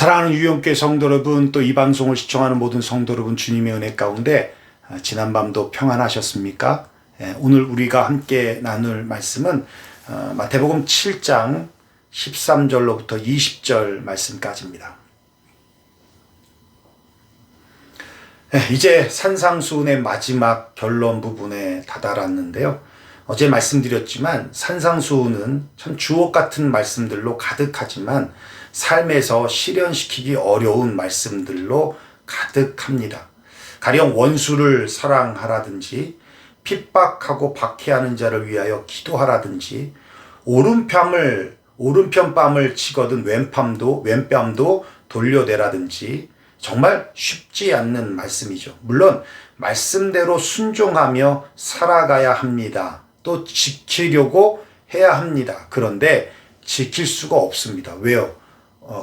사랑하는 유영교회 성도 여러분, 또 이 방송을 시청하는 모든 성도 여러분, 주님의 은혜 가운데 지난밤도 평안하셨습니까? 오늘 우리가 함께 나눌 말씀은 마태복음 7장 13절로부터 20절 말씀까지입니다. 이제 산상수훈의 마지막 결론 부분에 다다랐는데요. 어제 말씀드렸지만 산상수훈은 참 주옥 같은 말씀들로 가득하지만 삶에서 실현시키기 어려운 말씀들로 가득합니다. 가령 원수를 사랑하라든지 핍박하고 박해하는 자를 위하여 기도하라든지 오른편뺨을 치거든 왼뺨도 돌려대라든지 정말 쉽지 않는 말씀이죠. 물론 말씀대로 순종하며 살아가야 합니다. 또 지키려고 해야 합니다. 그런데 지킬 수가 없습니다. 왜요?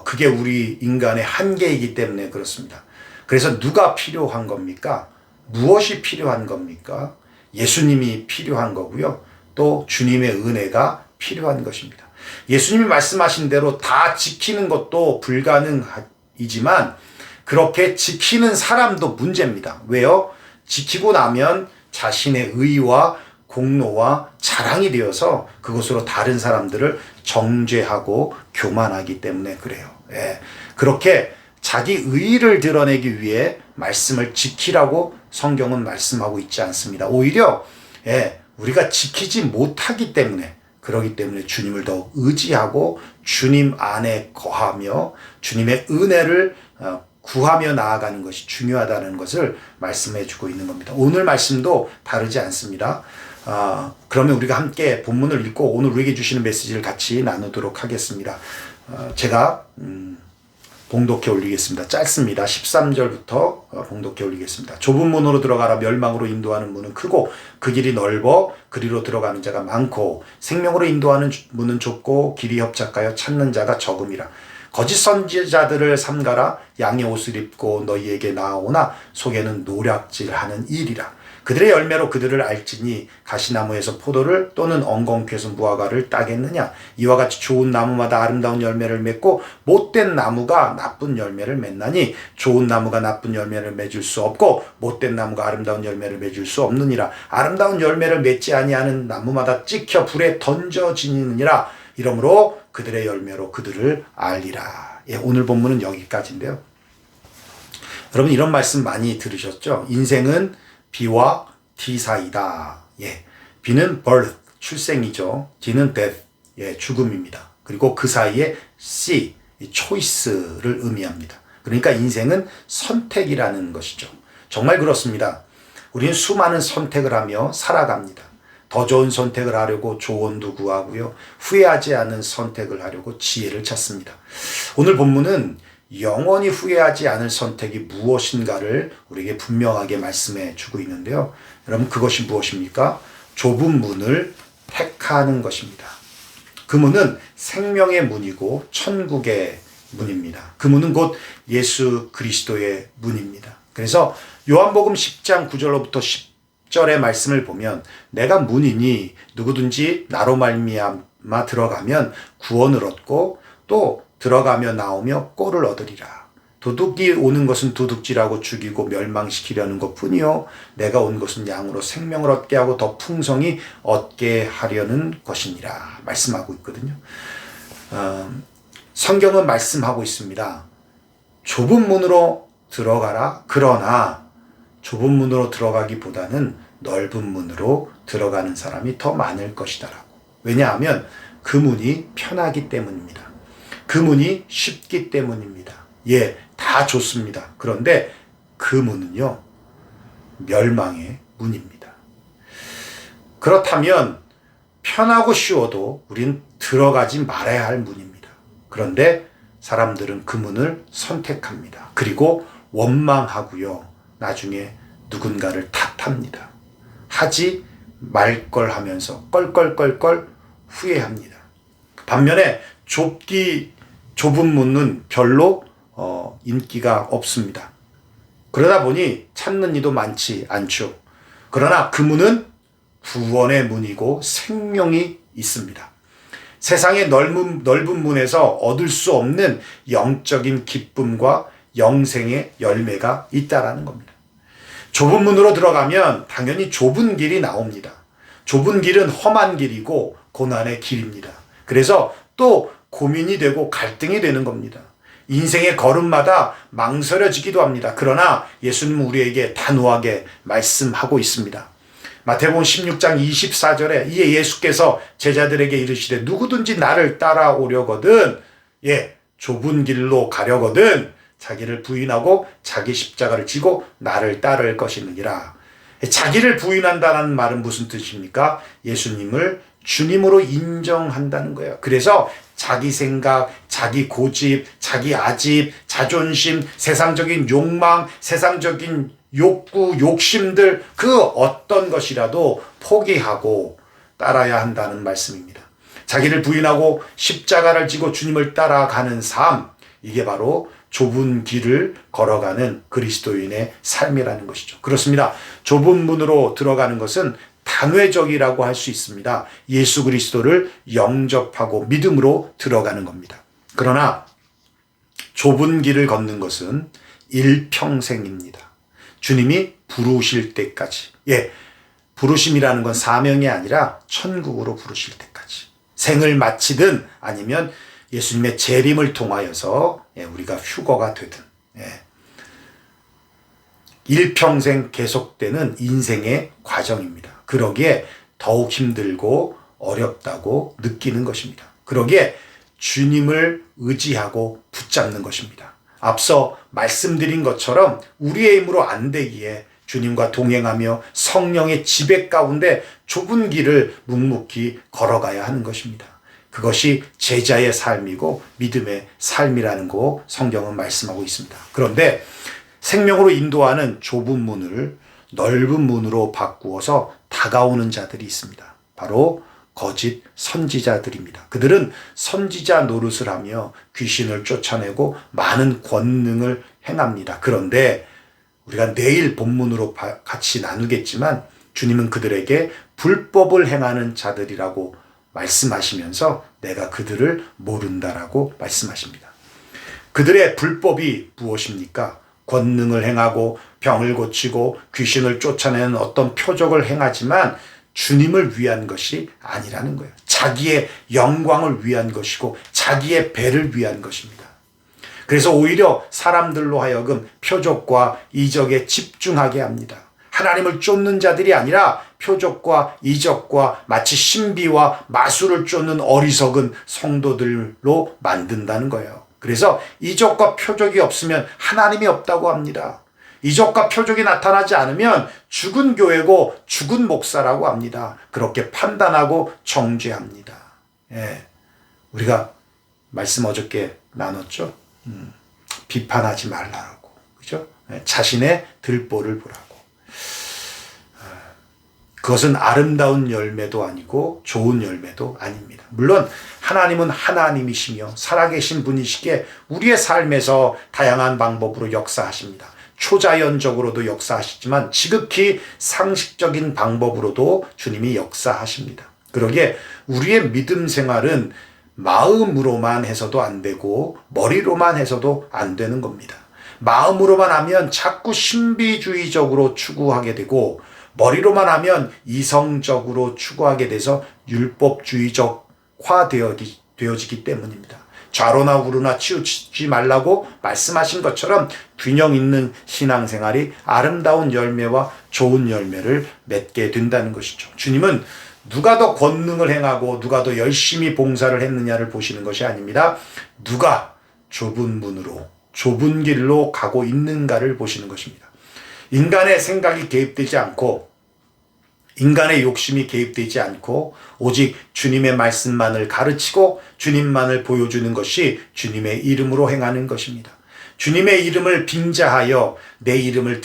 그게 우리 인간의 한계이기 때문에 그렇습니다. 그래서 누가 필요한 겁니까? 무엇이 필요한 겁니까? 예수님이 필요한 거고요. 또 주님의 은혜가 필요한 것입니다. 예수님이 말씀하신 대로 다 지키는 것도 불가능이지만 그렇게 지키는 사람도 문제입니다. 왜요? 지키고 나면 자신의 의와 공로와 자랑이 되어서 그것으로 다른 사람들을 정죄하고 교만하기 때문에 그래요. 그렇게 자기 의의를 드러내기 위해 말씀을 지키라고 성경은 말씀하고 있지 않습니다. 오히려 우리가 지키지 못하기 때문에 그러기 때문에 주님을 더욱 의지하고 주님 안에 거하며 주님의 은혜를 구하며 나아가는 것이 중요하다는 것을 말씀해 주고 있는 겁니다. 오늘 말씀도 다르지 않습니다. 그러면 우리가 함께 본문을 읽고 오늘 우리에게 주시는 메시지를 같이 나누도록 하겠습니다. 제가 봉독해 올리겠습니다. 짧습니다. 13절부터 봉독해 올리겠습니다. 좁은 문으로 들어가라. 멸망으로 인도하는 문은 크고 그 길이 넓어 그리로 들어가는 자가 많고 생명으로 인도하는 문은 좁고 길이 협착하여 찾는 자가 적음이라. 거짓 선지자들을 삼가라. 양의 옷을 입고 너희에게 나아오나 속에는 노략질하는 일이라. 그들의 열매로 그들을 알지니 가시나무에서 포도를 또는 엉겅퀴에서 무화과를 따겠느냐. 이와 같이 좋은 나무마다 아름다운 열매를 맺고 못된 나무가 나쁜 열매를 맺나니 좋은 나무가 나쁜 열매를 맺을 수 없고 못된 나무가 아름다운 열매를 맺을 수 없느니라. 아름다운 열매를 맺지 아니하는 나무마다 찍혀 불에 던져지느니라. 이러므로 그들의 열매로 그들을 알리라. 오늘 본문은 여기까지인데요. 여러분 이런 말씀 많이 들으셨죠? 인생은 B와 D 사이다. B는 birth, 출생이죠. D는 death, 죽음입니다. 그리고 그 사이에 C, choice를 의미합니다. 그러니까 인생은 선택이라는 것이죠. 정말 그렇습니다. 우리는 수많은 선택을 하며 살아갑니다. 더 좋은 선택을 하려고 조언도 구하고요. 후회하지 않은 선택을 하려고 지혜를 찾습니다. 오늘 본문은 영원히 후회하지 않을 선택이 무엇인가를 우리에게 분명하게 말씀해 주고 있는데요. 여러분 그것이 무엇입니까? 좁은 문을 택하는 것입니다. 그 문은 생명의 문이고 천국의 문입니다. 그 문은 곧 예수 그리스도의 문입니다. 그래서 요한복음 10장 9절로부터 10절의 말씀을 보면 내가 문이니 누구든지 나로 말미암아 들어가면 구원을 얻고 또 들어가며 나오며 꼴을 얻으리라. 도둑이 오는 것은 도둑질하고 죽이고 멸망시키려는 것뿐이요 내가 온 것은 양으로 생명을 얻게 하고 더 풍성히 얻게 하려는 것이니라 말씀하고 있거든요. 성경은 말씀하고 있습니다. 좁은 문으로 들어가라. 그러나 좁은 문으로 들어가기보다는 넓은 문으로 들어가는 사람이 더 많을 것이다라고. 왜냐하면 그 문이 편하기 때문입니다. 그 문이 쉽기 때문입니다. 다 좋습니다. 그런데 그 문은요, 멸망의 문입니다. 그렇다면 편하고 쉬워도 우린 들어가지 말아야 할 문입니다. 그런데 사람들은 그 문을 선택합니다. 그리고 원망하고요. 나중에 누군가를 탓합니다. 하지 말 걸 하면서 껄껄껄껄 후회합니다. 반면에 좁은 문은 별로 인기가 없습니다. 그러다 보니 찾는 이도 많지 않죠. 그러나 그 문은 구원의 문이고 생명이 있습니다. 세상의 넓은 문에서 얻을 수 없는 영적인 기쁨과 영생의 열매가 있다라는 겁니다. 좁은 문으로 들어가면 당연히 좁은 길이 나옵니다. 좁은 길은 험한 길이고 고난의 길입니다. 그래서 또 고민이 되고 갈등이 되는 겁니다. 인생의 걸음마다 망설여지기도 합니다. 그러나 예수님은 우리에게 단호하게 말씀하고 있습니다. 마태복음 16장 24절에 이에 예수께서 제자들에게 이르시되 누구든지 나를 따라오려거든 좁은 길로 가려거든 자기를 부인하고 자기 십자가를 지고 나를 따를 것이니라. 자기를 부인한다는 말은 무슨 뜻입니까? 예수님을 주님으로 인정한다는 거예요. 그래서 자기 생각, 자기 고집, 자기 아집, 자존심, 세상적인 욕망, 세상적인 욕구, 욕심들 그 어떤 것이라도 포기하고 따라야 한다는 말씀입니다. 자기를 부인하고 십자가를 지고 주님을 따라가는 삶, 이게 바로 좁은 길을 걸어가는 그리스도인의 삶이라는 것이죠. 그렇습니다. 좁은 문으로 들어가는 것은 단회적이라고 할 수 있습니다. 예수 그리스도를 영접하고 믿음으로 들어가는 겁니다. 그러나 좁은 길을 걷는 것은 일평생입니다. 주님이 부르실 때까지. 부르심이라는 건 사명이 아니라 천국으로 부르실 때까지. 생을 마치든 아니면 예수님의 재림을 통하여서 우리가 휴거가 되든 일평생 계속되는 인생의 과정입니다. 그러기에 더욱 힘들고 어렵다고 느끼는 것입니다. 그러기에 주님을 의지하고 붙잡는 것입니다. 앞서 말씀드린 것처럼 우리의 힘으로 안 되기에 주님과 동행하며 성령의 지배 가운데 좁은 길을 묵묵히 걸어가야 하는 것입니다. 그것이 제자의 삶이고 믿음의 삶이라는 거 성경은 말씀하고 있습니다. 그런데 생명으로 인도하는 좁은 문을 넓은 문으로 바꾸어서 다가오는 자들이 있습니다. 바로 거짓 선지자들입니다. 그들은 선지자 노릇을 하며 귀신을 쫓아내고 많은 권능을 행합니다. 그런데 우리가 내일 본문으로 같이 나누겠지만 주님은 그들에게 불법을 행하는 자들이라고 말씀하시면서 내가 그들을 모른다라고 말씀하십니다. 그들의 불법이 무엇입니까? 권능을 행하고 병을 고치고 귀신을 쫓아내는 어떤 표적을 행하지만 주님을 위한 것이 아니라는 거예요. 자기의 영광을 위한 것이고 자기의 배를 위한 것입니다. 그래서 오히려 사람들로 하여금 표적과 이적에 집중하게 합니다. 하나님을 쫓는 자들이 아니라 표적과 이적과 마치 신비와 마술을 쫓는 어리석은 성도들로 만든다는 거예요. 그래서 이적과 표적이 없으면 하나님이 없다고 합니다. 이적과 표적이 나타나지 않으면 죽은 교회고 죽은 목사라고 합니다. 그렇게 판단하고 정죄합니다. 우리가 말씀 어저께 나눴죠. 비판하지 말라고, 그죠? 자신의 들보를 보라고. 그것은 아름다운 열매도 아니고 좋은 열매도 아닙니다. 물론 하나님은 하나님이시며 살아계신 분이시기에 우리의 삶에서 다양한 방법으로 역사하십니다. 초자연적으로도 역사하시지만 지극히 상식적인 방법으로도 주님이 역사하십니다. 그러기에 우리의 믿음 생활은 마음으로만 해서도 안 되고 머리로만 해서도 안 되는 겁니다. 마음으로만 하면 자꾸 신비주의적으로 추구하게 되고 머리로만 하면 이성적으로 추구하게 돼서 율법주의적화 되어지기 때문입니다. 좌로나 우로나 치우치지 말라고 말씀하신 것처럼 균형 있는 신앙생활이 아름다운 열매와 좋은 열매를 맺게 된다는 것이죠. 주님은 누가 더 권능을 행하고 누가 더 열심히 봉사를 했느냐를 보시는 것이 아닙니다. 누가 좁은 문으로 좁은 길로 가고 있는가를 보시는 것입니다. 인간의 생각이 개입되지 않고 인간의 욕심이 개입되지 않고 오직 주님의 말씀만을 가르치고 주님만을 보여주는 것이 주님의 이름으로 행하는 것입니다. 주님의 이름을 빙자하여 내 이름을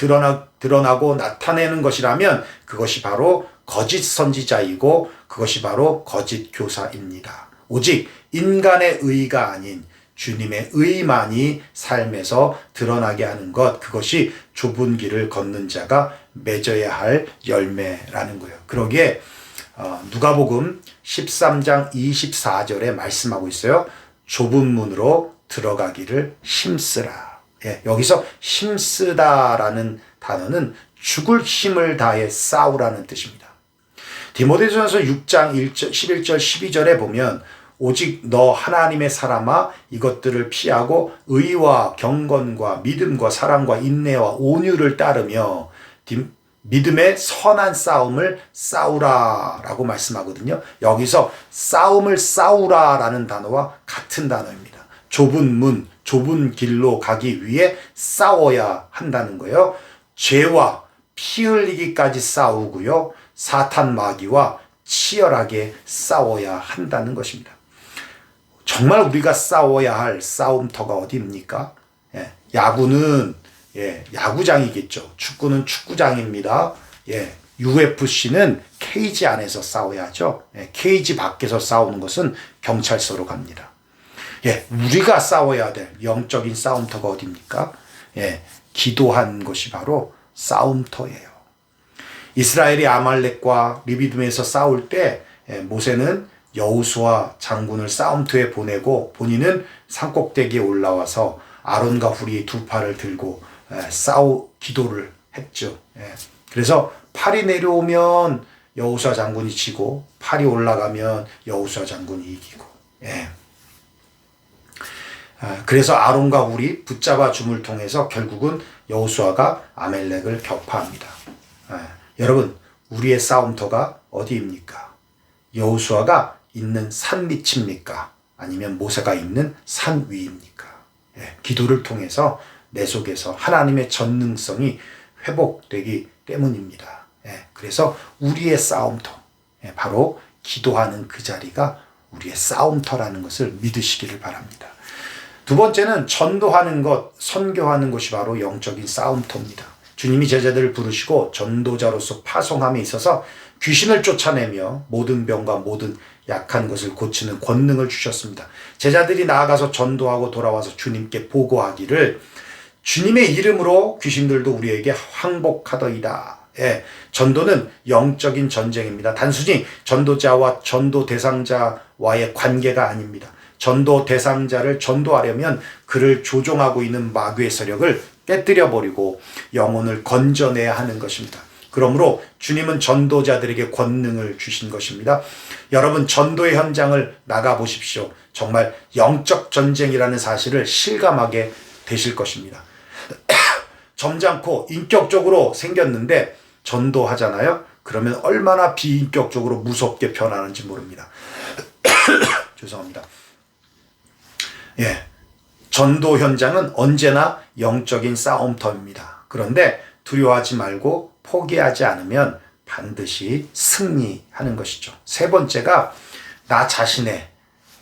드러나고 나타내는 것이라면 그것이 바로 거짓 선지자이고 그것이 바로 거짓 교사입니다. 오직 인간의 의가 아닌 주님의 의만이 삶에서 드러나게 하는 것, 그것이 좁은 길을 걷는 자가 맺어야 할 열매라는 거예요. 그러기에 누가복음 13장 24절에 말씀하고 있어요. 좁은 문으로 들어가기를 힘쓰라. 예, 여기서 힘쓰다라는 단어는 죽을 힘을 다해 싸우라는 뜻입니다. 디모데전서 6장 11절 12절에 보면 오직 너 하나님의 사람아 이것들을 피하고 의와 경건과 믿음과 사랑과 인내와 온유를 따르며 믿음의 선한 싸움을 싸우라라고 말씀하거든요. 여기서 싸움을 싸우라라는 단어와 같은 단어입니다. 좁은 문, 좁은 길로 가기 위해 싸워야 한다는 거예요. 죄와 피 흘리기까지 싸우고요. 사탄 마귀와 치열하게 싸워야 한다는 것입니다. 정말 우리가 싸워야 할 싸움터가 어디입니까? 예, 야구는 야구장이겠죠. 축구는 축구장입니다. UFC는 케이지 안에서 싸워야죠. 케이지 밖에서 싸우는 것은 경찰서로 갑니다. 우리가 싸워야 될 영적인 싸움터가 어디입니까? 기도한 것이 바로 싸움터예요. 이스라엘이 아말렉과 르비딤에서 싸울 때 모세는 여호수아 장군을 싸움터에 보내고 본인은 산꼭대기에 올라와서 아론과 훌이 두 팔을 들고 기도를 했죠. 그래서 팔이 내려오면 여호수아 장군이 지고 팔이 올라가면 여호수아 장군이 이기고. 그래서 아론과 훌이 붙잡아 줌을 통해서 결국은 여호수아가 아말렉을 격파합니다. 여러분, 우리의 싸움터가 어디입니까? 여호수아가 있는 산 밑입니까? 아니면 모세가 있는 산 위입니까? 기도를 통해서 내 속에서 하나님의 전능성이 회복되기 때문입니다. 그래서 우리의 싸움터, 바로 기도하는 그 자리가 우리의 싸움터라는 것을 믿으시기를 바랍니다. 두 번째는 전도하는 것, 선교하는 것이 바로 영적인 싸움터입니다. 주님이 제자들을 부르시고 전도자로서 파송함에 있어서 귀신을 쫓아내며 모든 병과 모든 약한 것을 고치는 권능을 주셨습니다. 제자들이 나아가서 전도하고 돌아와서 주님께 보고하기를 주님의 이름으로 귀신들도 우리에게 항복하더이다. 전도는 영적인 전쟁입니다. 단순히 전도자와 전도 대상자와의 관계가 아닙니다. 전도 대상자를 전도하려면 그를 조종하고 있는 마귀의 세력을 깨뜨려버리고 영혼을 건져내야 하는 것입니다. 그러므로 주님은 전도자들에게 권능을 주신 것입니다. 여러분, 전도의 현장을 나가보십시오. 정말 영적 전쟁이라는 사실을 실감하게 되실 것입니다. 점잖고 인격적으로 생겼는데 전도하잖아요. 그러면 얼마나 비인격적으로 무섭게 변하는지 모릅니다. 죄송합니다. 전도 현장은 언제나 영적인 싸움터입니다. 그런데 두려워하지 말고 포기하지 않으면 반드시 승리하는 것이죠. 세 번째가 나 자신의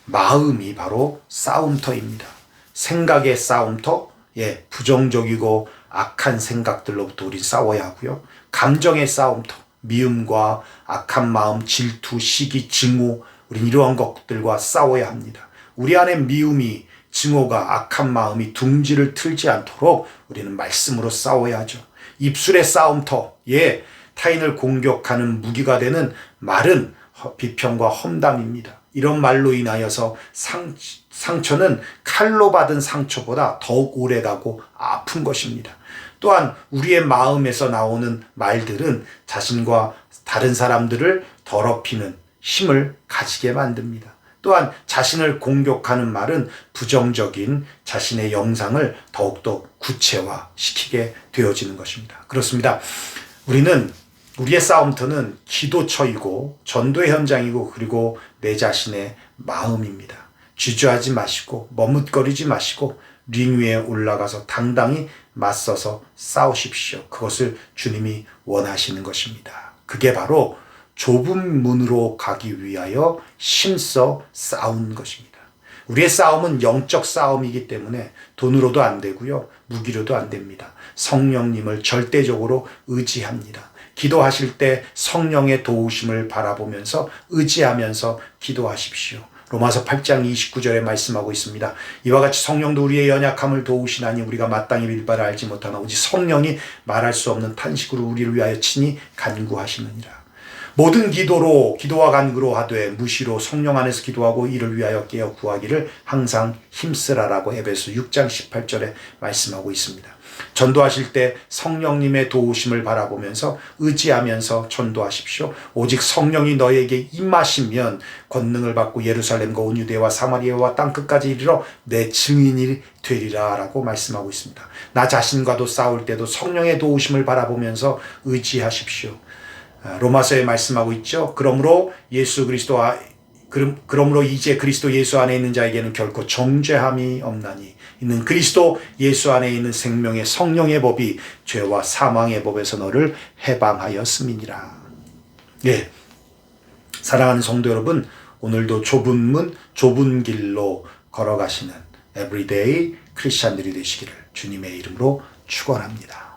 마음이 바로 싸움터입니다. 생각의 싸움터, 부정적이고 악한 생각들로부터 우리 싸워야 하고요. 감정의 싸움터, 미움과 악한 마음, 질투, 시기, 증오, 우린 이러한 것들과 싸워야 합니다. 우리 안에 미움이, 증오가, 악한 마음이 둥지를 틀지 않도록 우리는 말씀으로 싸워야 하죠. 입술의 싸움터, 타인을 공격하는 무기가 되는 말은 비평과 험담입니다. 이런 말로 인하여서 상처는 칼로 받은 상처보다 더욱 오래가고 아픈 것입니다. 또한 우리의 마음에서 나오는 말들은 자신과 다른 사람들을 더럽히는 힘을 가지게 만듭니다. 또한 자신을 공격하는 말은 부정적인 자신의 영상을 더욱더 구체화시키게 되어지는 것입니다. 그렇습니다. 우리의 싸움터는 기도처이고 전도의 현장이고 그리고 내 자신의 마음입니다. 주저하지 마시고 머뭇거리지 마시고 링 위에 올라가서 당당히 맞서서 싸우십시오. 그것을 주님이 원하시는 것입니다. 그게 바로 좁은 문으로 가기 위하여 힘써 싸운 것입니다. 우리의 싸움은 영적 싸움이기 때문에 돈으로도 안 되고요. 무기로도 안 됩니다. 성령님을 절대적으로 의지합니다. 기도하실 때 성령의 도우심을 바라보면서 의지하면서 기도하십시오. 로마서 8장 29절에 말씀하고 있습니다. 이와 같이 성령도 우리의 연약함을 도우시나니 우리가 마땅히 빌 바를 알지 못하나 오직 성령이 말할 수 없는 탄식으로 우리를 위하여 친히 간구하시느니라. 모든 기도와 간구로 하되 무시로 성령 안에서 기도하고 이를 위하여 깨어 구하기를 항상 힘쓰라라고 에베소 6장 18절에 말씀하고 있습니다. 전도하실 때 성령님의 도우심을 바라보면서 의지하면서 전도하십시오. 오직 성령이 너에게 임하시면 권능을 받고 예루살렘과 온 유대와 사마리아와 땅끝까지 이르러 내 증인이 되리라 라고 말씀하고 있습니다. 나 자신과도 싸울 때도 성령의 도우심을 바라보면서 의지하십시오. 로마서에 말씀하고 있죠. 그러므로 이제 그리스도 예수 안에 있는 자에게는 결코 정죄함이 없나니 이는 그리스도 예수 안에 있는 생명의 성령의 법이 죄와 사망의 법에서 너를 해방하였음이니라. 예, 사랑하는 성도 여러분, 오늘도 좁은 문, 좁은 길로 걸어가시는 에브리데이 크리스찬들이 되시기를 주님의 이름으로 축원합니다.